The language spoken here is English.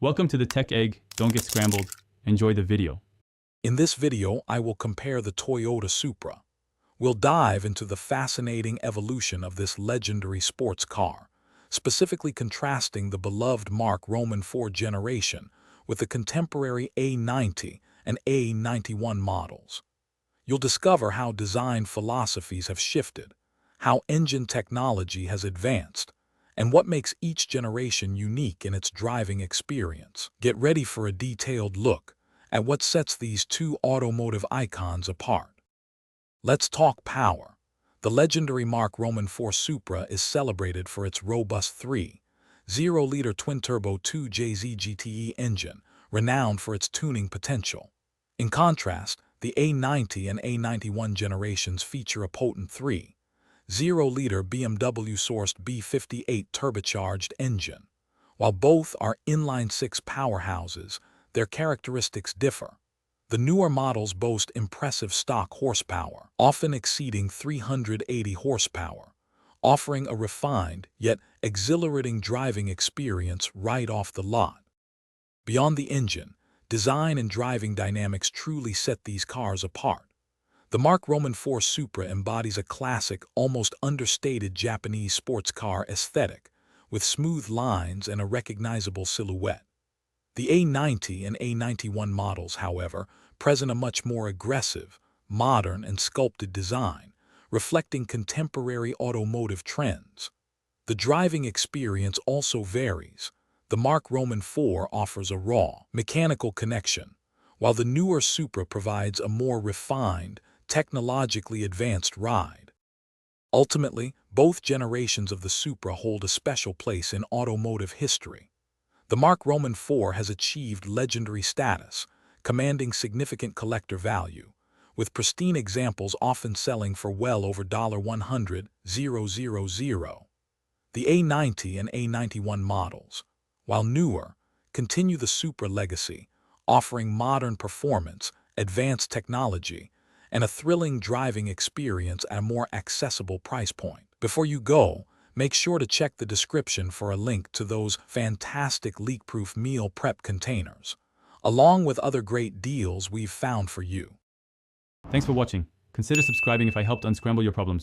Welcome to the Tech Egg. Don't get scrambled. Enjoy the video. In this video, I will compare the Toyota Supra. We'll dive into the fascinating evolution of this legendary sports car, specifically contrasting the beloved Mark Roman IV generation with the contemporary A90 and A91 models. You'll discover how design philosophies have shifted, how engine technology has advanced, and what makes each generation unique in its driving experience. Get ready for a detailed look at what sets these two automotive icons apart. Let's talk power. The legendary Mark Roman IV Supra is celebrated for its robust 3.0-liter twin-turbo 2JZ GTE engine, renowned for its tuning potential. In contrast, the A90 and A91 generations feature a potent 3.0-liter BMW-sourced B58 turbocharged engine. While both are inline-six powerhouses, their characteristics differ. The newer models boast impressive stock horsepower, often exceeding 380 horsepower, offering a refined yet exhilarating driving experience right off the lot. Beyond the engine, design and driving dynamics truly set these cars apart. The Mark Roman IV Supra embodies a classic, almost understated Japanese sports car aesthetic, with smooth lines and a recognizable silhouette. The A90 and A91 models, however, present a much more aggressive, modern, and sculpted design, reflecting contemporary automotive trends. The driving experience also varies. The Mark Roman IV offers a raw, mechanical connection, while the newer Supra provides a more refined, technologically advanced ride. Ultimately, both generations of the Supra hold a special place in automotive history. The Mark Roman IV has achieved legendary status, commanding significant collector value, with pristine examples often selling for well over $100,000. The A90 and A91 models, while newer, continue the Supra legacy, offering modern performance, advanced technology, and a thrilling driving experience at a more accessible price point. Before you go, make sure to check the description for a link to those fantastic leak-proof meal prep containers, along with other great deals we've found for you. Thanks for watching. Consider subscribing if I helped unscramble your problems.